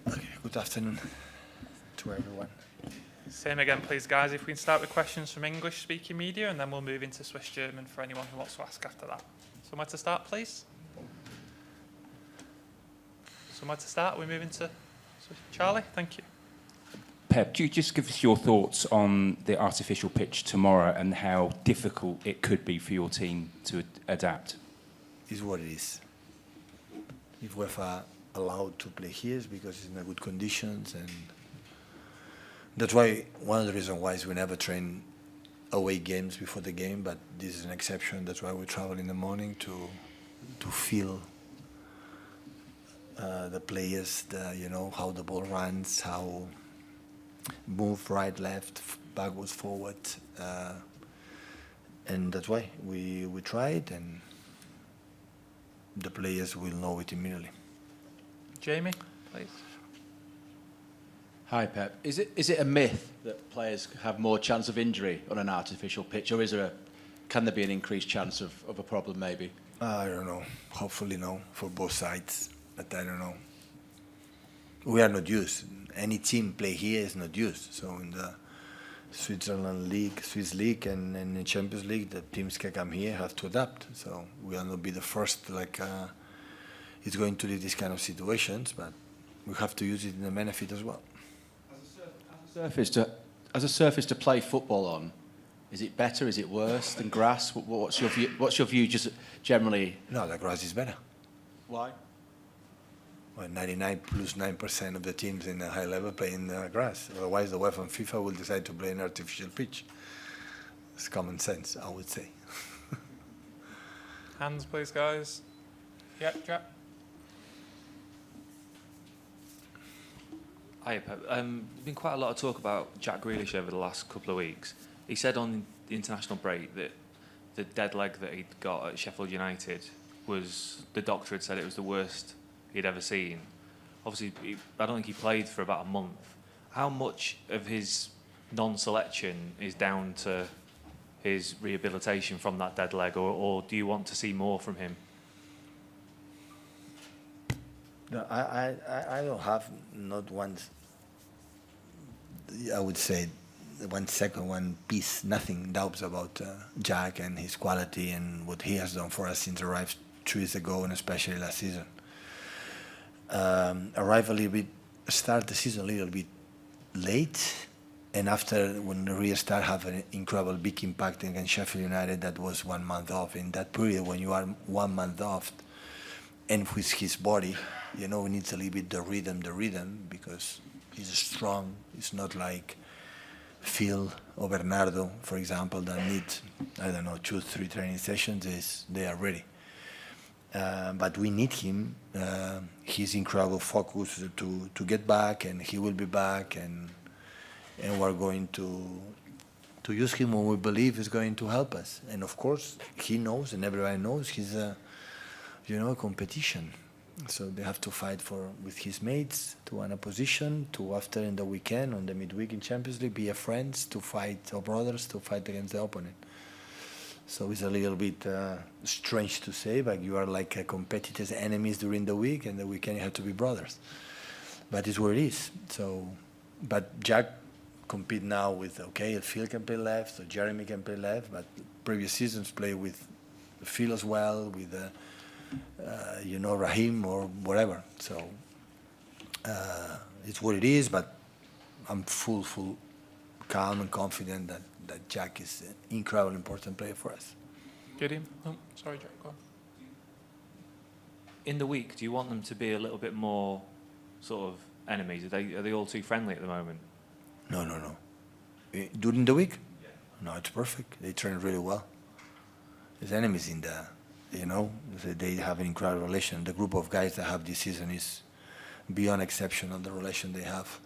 Okay, good afternoon to everyone. Same again, please, guys. If we can start with questions from English-speaking media, and then we'll move into Swiss-German for anyone who wants to ask after that. Somewhere to start, please. Somewhere to start. We move into Charlie. Thank you. Pep, do you just give us your thoughts on the artificial pitch tomorrow and how difficult it could be for your team to adapt? It's what it is. If UEFA allowed to play here, it's because it's in good conditions, and that's why one of the reasons why is we never train away games before the game, but this is an exception. That's why we travel in the morning to feel the players, how the ball runs, how move right, left, backwards, forward, and that's why we try it, and the players will know it immediately. Jamie, please. Hi, Pep. Is it a myth that players have more chance of injury on an artificial pitch, or can there be an increased chance of a problem maybe? I don't know. Hopefully no, for both sides, but I don't know. We are not used. Any team play here is not used. So in the Switzerland League, Swiss League, and in the Champions League, the teams can come here have to adapt. So we will not be the first. It's going to be these kind of situations, but we have to use it in the benefit as well. As a surface to play football on, is it better? Is it worse than grass? What's your view? What's your view, just generally? No, the grass is better. Why? Well, 99+9% of the teams in the high level play in grass. Otherwise, the UEFA and FIFA will decide to play an artificial pitch. It's common sense, I would say. Hands, please, guys. Yeah, Jack. Hi, Pep. There's been quite a lot of talk about Jack Grealish over the last couple of weeks. He said on the international break that the dead leg that he'd got at Sheffield United the doctor had said it was the worst he'd ever seen. Obviously, I don't think he played for about a month. How much of his non-selection is down to his rehabilitation from that dead leg, or do you want to see more from him? No, I don't have not one, I would say, 1 second, one piece, nothing doubts about Jack and his quality and what he has done for us since he arrived 2 years ago, and especially last season. Arrived a little bit, start the season a little bit late, and after when the real start have an incredible big impact against Sheffield United, that was 1 month off. In that period, when you are 1 month off, and with his body, he needs a little bit the rhythm, because he's strong. It's not like Phil or Bernardo, for example, that need, 2-3 training sessions. They are ready. But we need him. His incredible focus to get back, and he will be back, and we're going to use him when we believe is going to help us. And of course, he knows, and everybody knows, he's a competition. So they have to fight with his mates to win a position, to after in the weekend, on the midweek in Champions League, be a friends, to fight, or brothers, to fight against the opponent. So it's a little bit strange to say, but you are like competitors, enemies during the week, and the weekend you have to be brothers. But it's where it is. So, but Jack compete now with, Phil can play left, so Jeremy can play left, but previous seasons play with Phil as well, with Raheem or whatever. So it's what it is, but I'm full calm and confident that Jack is an incredibly important player for us. Gideon? Oh, sorry, Jack, go on. In the week, do you want them to be a little bit more sort of enemies? Are they all too friendly at the moment? No. During the week? Yeah. No, it's perfect. They train really well. There's enemies in there. They have an incredible relation. The group of guys that have this season is beyond exceptional, the relation they have.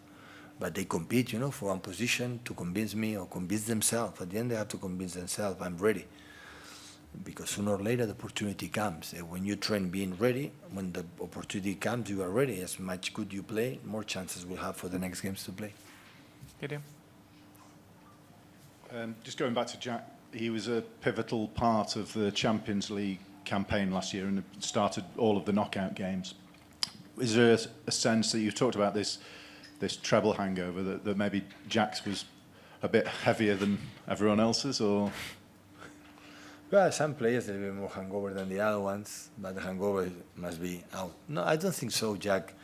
But they compete, for one position to convince me or convince themselves. At the end, they have to convince themselves, I'm ready. Because sooner or later, the opportunity comes. And when you train being ready, when the opportunity comes, you are ready. As much good you play, more chances we'll have for the next games to play. Gideon? Just going back to Jack, he was a pivotal part of the Champions League campaign last year and started all of the knockout games. Is there a sense that you've talked about this treble hangover, that maybe Jack's was a bit heavier than everyone else's, or? Well, some players a little bit more hangover than the other ones, but the hangover must be out. No, I don't think so, Jack.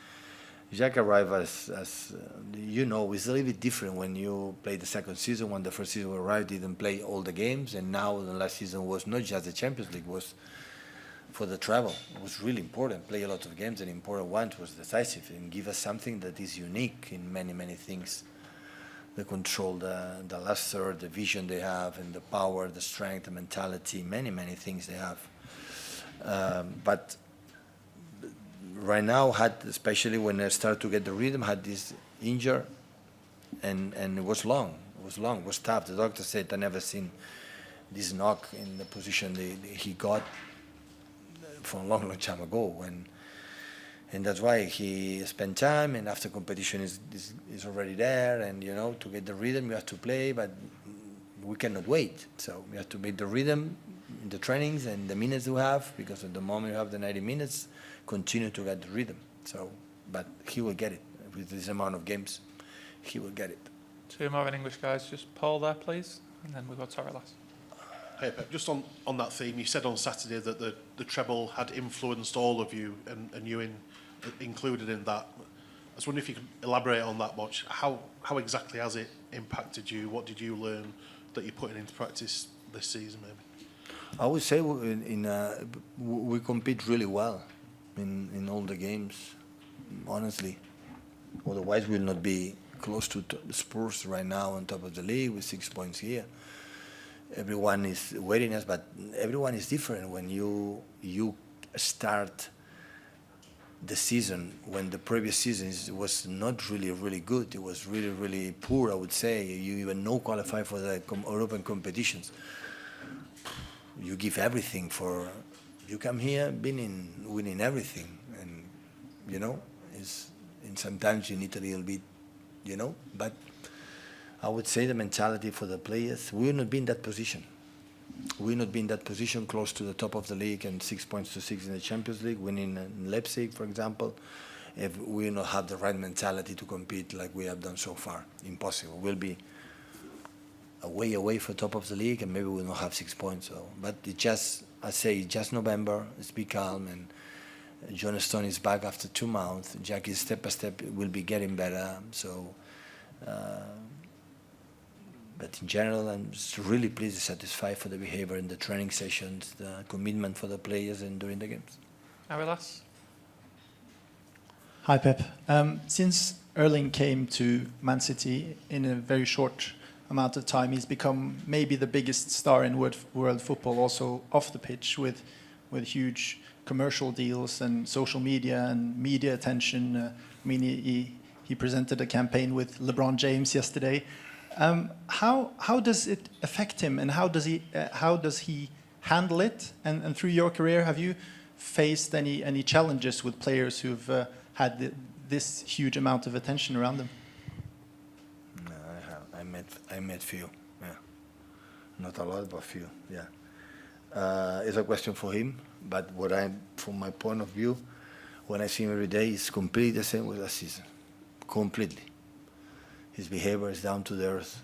Jack arrived as you know, it's a little bit different when you play the second season. When the first season arrived, didn't play all the games, and now the last season was not just the Champions League, was for the travel. It was really important. Play a lot of games, and important ones was decisive and give us something that is unique in many, many things. The control, the last third, the vision they have, and the power, the strength, the mentality, many, many things they have. But right now, especially when I started to get the rhythm, had this injury, and it was long. It was tough. The doctor said, I never seen this knock in the position he got from a long, long time ago. And that's why he spent time, and after competition is already there, and you know, to get the rhythm you have to play, but we cannot wait. So we have to make the rhythm in the trainings and the minutes we have, because at the moment you have the 90 minutes, continue to get the rhythm. So, but he will get it with this amount of games. He will get it. Two more in English, guys. Just Paul there, please, and then we'll go to our last. Hey, Pep, just on that theme, you said on Saturday that the treble had influenced all of you, and you included in that. I was wondering if you could elaborate on that much. How exactly has it impacted you? What did you learn that you're putting into practice this season, maybe? I would say we compete really well in all the games, honestly. Otherwise, we'll not be close to Spurs right now on top of the league with 6 points here. Everyone is waiting us, but everyone is different. When you start the season, when the previous season was not really good, it was really poor, I would say. You even no qualify for the European competitions. You give everything for. You come here, winning everything, and you know, and sometimes you need a little bit, you know, but. I would say the mentality for the players, we will not be in that position. We will not be in that position close to the top of the league and 6 points to 6 in the Champions League, winning in Leipzig, for example, if we will not have the right mentality to compete like we have done so far. Impossible. We'll be away for top of the league, and maybe we'll not have 6 points. So, but it just, I say, just November, let's be calm, and John Stone is back after 2 months. Jack is step by step will be getting better. So. But in general, I'm just really pleased and satisfied for the behavior in the training sessions, the commitment for the players and during the games. Arilas? Hi, Pep. Since Erling came to Man City in a very short amount of time, he's become maybe the biggest star in world football, also off the pitch, with huge commercial deals and social media and media attention. I mean, he presented a campaign with LeBron James yesterday. How does it affect him, and how does he handle it? And through your career, have you faced any challenges with players who've had this huge amount of attention around them? No, I have. I met few. Yeah, not a lot, but few. Yeah, it's a question for him. But from my point of view, when I see him every day, it's completely the same with last season. Completely. His behavior is down to the earth.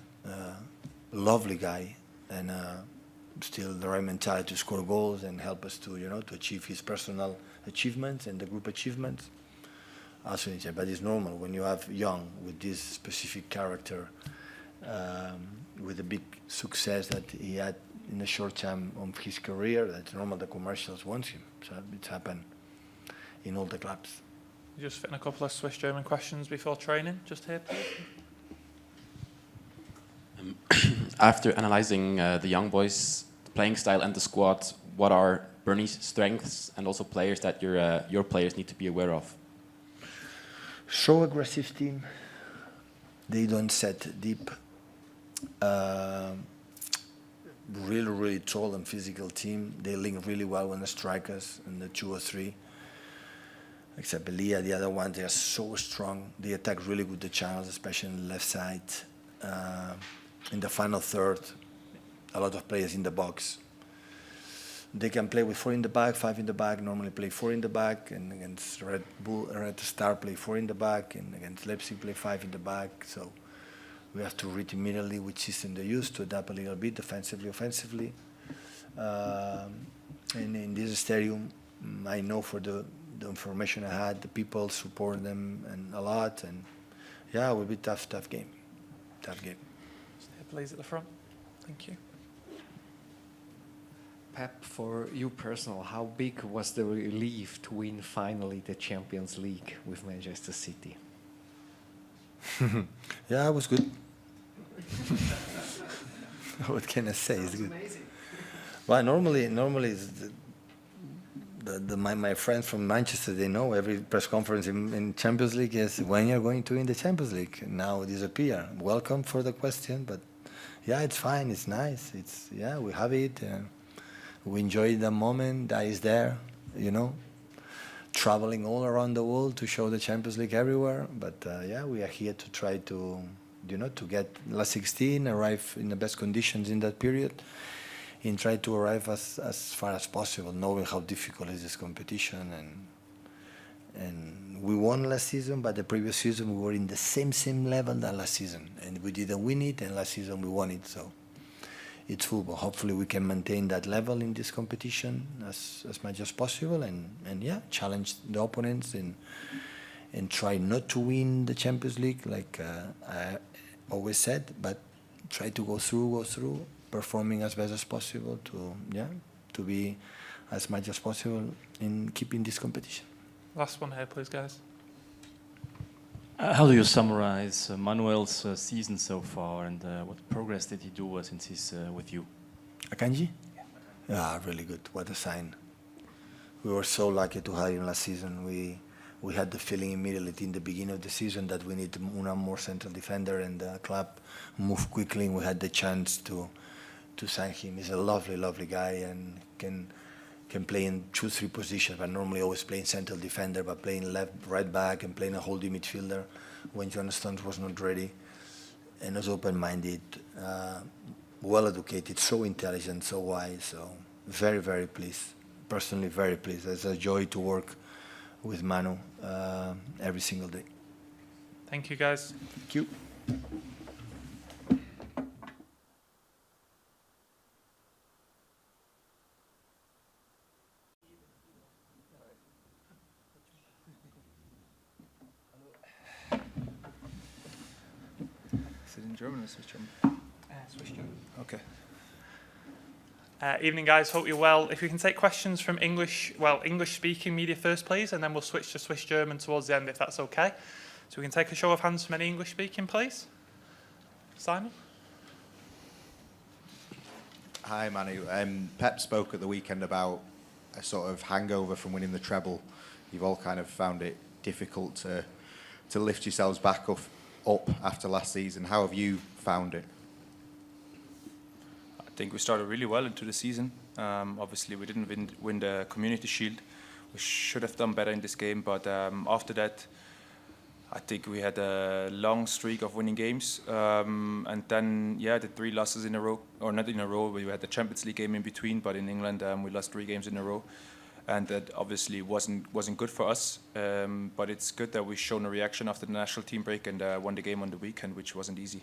Lovely guy, and still the right mentality to score goals and help us to achieve his personal achievements and the group achievements. Also, but it's normal when you have young with this specific character, with the big success that he had in a short time of his career. That's normal. The commercials want him, so it's happened in all the clubs. Just fitting a couple of Swiss-German questions before training, just here, please. After analysing the young boys' playing style and the squad, what are Bernie's strengths and also players that your players need to be aware of? So aggressive team. They don't set deep. Really tall and physical team. They link really well when the strikers and the 2 or 3. Except Belia, the other ones, they are so strong. They attack really good the channels, especially on the left side. In the final third, a lot of players in the box. they can play with 4 in the back, 5 in the back. Normally play 4 in the back, and against Red Star play 4 in the back, and against Leipzig play 5 in the back. So we have to read immediately which system they use to adapt a little bit defensively, offensively. And in this stadium, I know for the information I had, the people support them and a lot, and yeah, it will be tough game. Tough game. Stay please at the front. Thank you. Pep, for you personal, how big was the relief to win finally the Champions League with Manchester City? Yeah, it was good. What can I say? It's good. Amazing. Well, normally it's my friends from Manchester, they know every press conference in Champions League is when you're going to win the Champions League. And now it disappear. Welcome for the question, but yeah, it's fine. It's nice. Yeah, we have it. We enjoy the moment that is there, you know, traveling all around the world to show the Champions League everywhere. But yeah, we are here to try to, you know, to get last 16, arrive in the best conditions in that period, and try to arrive as far as possible, knowing how difficult is this competition. And we won last season, but the previous season we were in the same level that last season, and we didn't win it, and last season we won it. So it's football. Hopefully we can maintain that level in this competition as much as possible, and yeah, challenge the opponents and try not to win the Champions League like I always said, but try to go through, performing as best as possible to be as much as possible in keeping this competition. Last one here, please, guys. How do you summarize Manuel's season so far, and what progress did he do since he's with you? AKANJI? Yeah, really good. What a sign. We were so lucky to have him last season. We had the feeling immediately in the beginning of the season that we need one more central defender, and the club moved quickly, and we had the chance to sign him. He's a lovely guy and can play in 2-3 positions, but normally always playing central defender, but playing left, right back, and playing a holding midfielder when John Stones was not ready. And was open-minded, well-educated, so intelligent, so wise. So very pleased. Personally, very pleased. It's a joy to work with Manu every single day. Thank you, guys. Thank you. Is it in German or Swiss German? Swiss German. Okay. Evening, guys. Hope you're well. If we can take questions from English-speaking media first, please, and then we'll switch to Swiss German towards the end, if that's okay. So we can take a show of hands from any English-speaking, please. Simon? Hi, Manu. Pep spoke at the weekend about a sort of hangover from winning the treble. You've all kind of found it difficult to lift yourselves back up after last season. How have you found it? I think we started really well into the season. Obviously, we didn't win the Community Shield. We should have done better in this game, but after that, I think we had a long streak of winning games. And then, yeah, the 3 losses in a row, or not in a row, we had the Champions League game in between, but in England, we lost 3 games in a row. And that obviously wasn't good for us. But it's good that we've shown a reaction after the national team break and won the game on the weekend, which wasn't easy.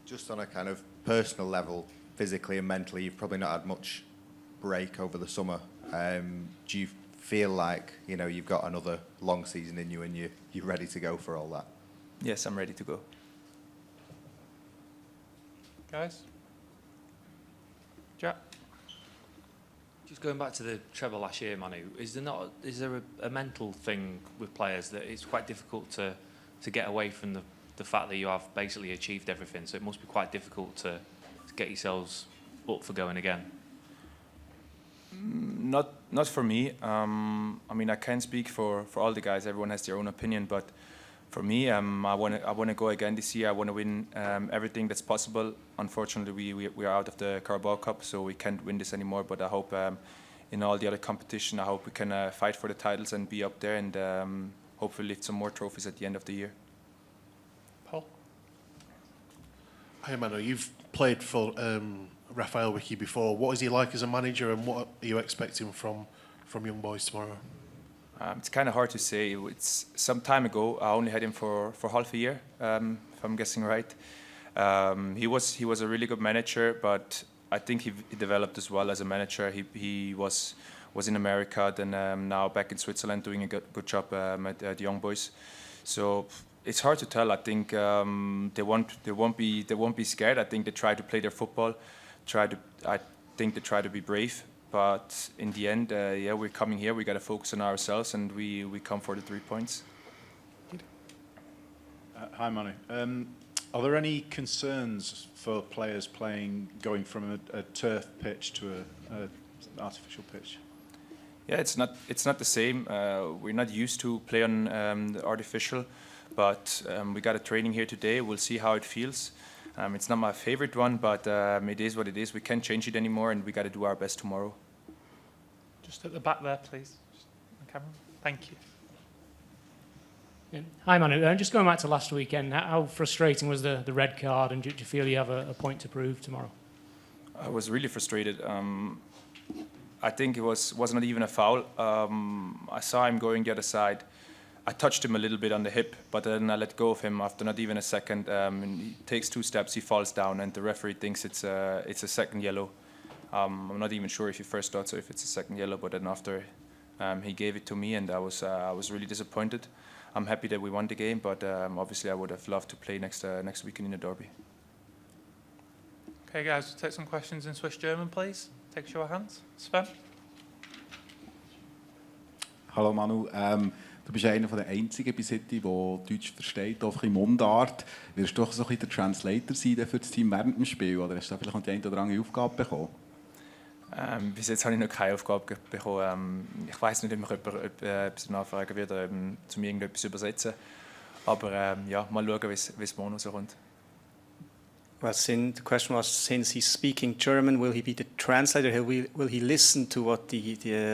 Just on a kind of personal level, physically and mentally, you've probably not had much break over the summer. Do you feel like, you know, you've got another long season in you and you're ready to go for all that? Yes, I'm ready to go. Guys? Jack? Just going back to the treble last year, Manu, is there a mental thing with players that it's quite difficult to get away from the fact that you have basically achieved everything, so it must be quite difficult to get yourselves up for going again? Not for me. I mean, I can't speak for all the guys. Everyone has their own opinion, but for me, I want to go again this year. I want to win everything that's possible. Unfortunately, we are out of the Carabao Cup, so we can't win this anymore. But I hope in all the other competition, I hope we can fight for the titles and be up there, and hopefully lift some more trophies at the end of the year. Paul? Hi, Manu. You've played for Raphael Wicki before. What is he like as a manager, and what are you expecting from young boys tomorrow? It's kind of hard to say. It's some time ago. I only had him for half a year, if I'm guessing right. He was a really good manager, but I think he developed as well as a manager. He was in America, then now back in Switzerland doing a good job at the young boys. So it's hard to tell. I think they won't be scared. I think they try to play their football. I think they try to be brave. But in the end, we're coming here. We got to focus on ourselves, and we come for the 3 points. Hi, Manu. Are there any concerns for players going from a turf pitch to an artificial pitch? Yeah, it's not the same. We're not used to play on the artificial, but we got a training here today. We'll see how it feels. It's not my favorite one, but it is what it is. We can't change it anymore, and we got to do our best tomorrow. Just at the back there, please. Just on camera. Thank you. Yeah. Hi, Manu. Just going back to last weekend, how frustrating was the red card, and do you feel you have a point to prove tomorrow? I was really frustrated. I think it was not even a foul. I saw him going the other side. I touched him a little bit on the hip, but then I let go of him after not even a second. And he takes 2 steps, he falls down, and the referee thinks it's a second yellow. I'm not even sure if he first thought so, if it's a second yellow, but then after he gave it to me, and I was really disappointed. I'm happy that we won the game, but obviously I would have loved to play next weekend in the derby. Okay, guys, we'll take some questions in Swiss German, please. Take a show of hands. Sven? Hallo Manu, du bist einer der einzigen bei City, der Deutsch versteht, auch ein bisschen Mundart. Wirst du doch so ein bisschen der Translator sein für das Team während dem Spiel, oder hast du da vielleicht noch die eine oder andere Aufgabe bekommen? Bis jetzt habe ich noch keine Aufgabe bekommen. Ich weiß nicht, ob mich jemand etwas nachfragen wird, zu mir irgendetwas übersetzen. Aber ja, mal schauen, wie es morgen so kommt. Well, the question was, since he's speaking German, will he be the translator? Will he listen to what the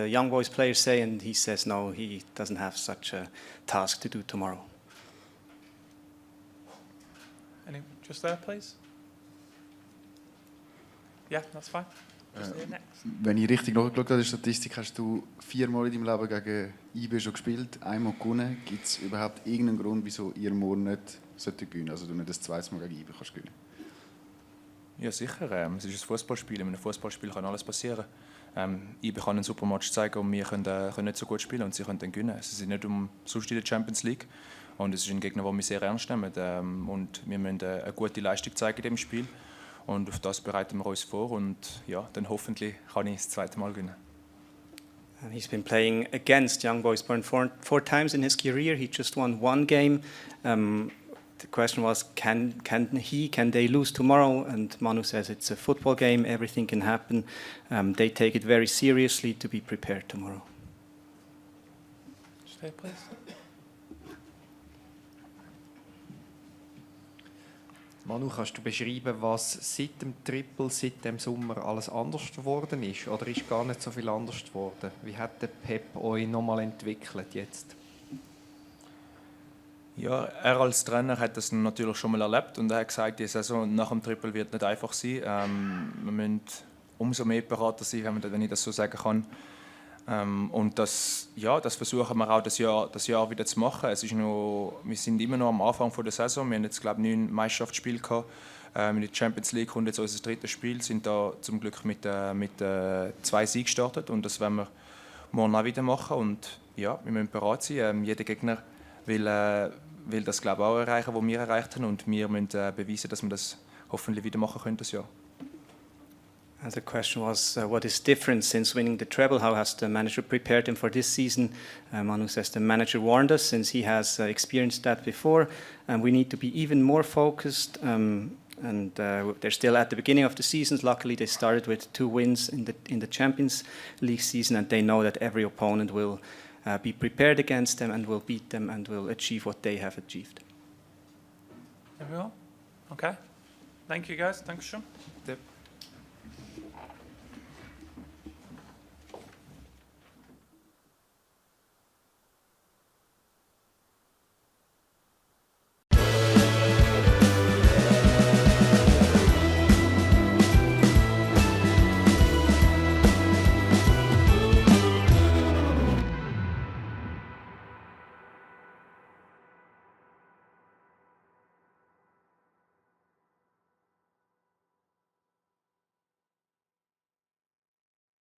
young boys players say? And he says no, he doesn't have such a task to do tomorrow. Just there, please. Yeah, that's fine. Wenn ich richtig nachgeschaut habe, die Statistik, hast du 4-mal in deinem Leben gegen IB schon gespielt, einmal gewonnen. Gibt es überhaupt irgendeinen Grund, wieso ihr morgen nicht gewinnen, also du nicht das 2. Mal gegen IB kannst gewinnen? Ja, sicher. Es ist ein Fußballspiel. In einem Fußballspiel kann alles passieren. IB kann einen super Match zeigen und wir können nicht so gut spielen und sie können dann gewinnen. Sie sind nicht sonst in der Champions League und es ist ein Gegner, den wir sehr ernst nehmen. Und wir müssen eine gute Leistung zeigen in dem Spiel. Und auf das bereiten wir uns vor und ja, dann hoffentlich kann ich das 2. Mal gewinnen. And he's been playing against Young Boys Bern four times in his career. He just won 1 game. The question was, can they lose tomorrow? And Manu says it's a football game, everything can happen. They take it very seriously to be prepared tomorrow. Stay, please. Manu, kannst du beschreiben, was seit dem Triple, seit dem Sommer alles anders geworden ist? Oder ist gar nicht so viel anders geworden? Wie hat der PEP euch nochmal entwickelt jetzt? Ja, er als Trainer hat das natürlich schon mal erlebt und er hat gesagt, die Saison nach dem Triple wird nicht einfach sein. Wir müssen umso mehr Berater sein, wenn ich das so sagen kann. Und das versuchen wir auch das Jahr wieder zu machen. Wir sind immer noch am Anfang der Saison. Wir haben jetzt, glaube ich, 9 Meisterschaftsspiele gehabt. In der Champions League kommt jetzt unser 3. Spiel. Sind da zum Glück mit 2 Siegen gestartet und das werden wir morgen auch wieder machen. Und ja, wir müssen bereit sein. Jeder Gegner will das, glaube ich, auch erreichen, was wir erreicht haben. Und wir müssen beweisen, dass wir das hoffentlich wieder machen können das Jahr. And the question was, what is different since winning the treble? How has the manager prepared him for this season? Manu says the manager warned us since he has experienced that before. And we need to be even more focused. They're still at the beginning of the season. Luckily, they started with 2 wins in the Champions League season, and they know that every opponent will be prepared against them and will beat them and will achieve what they have achieved. Everyone? Okay. Thank you, guys. Thanks, Sean. Yep.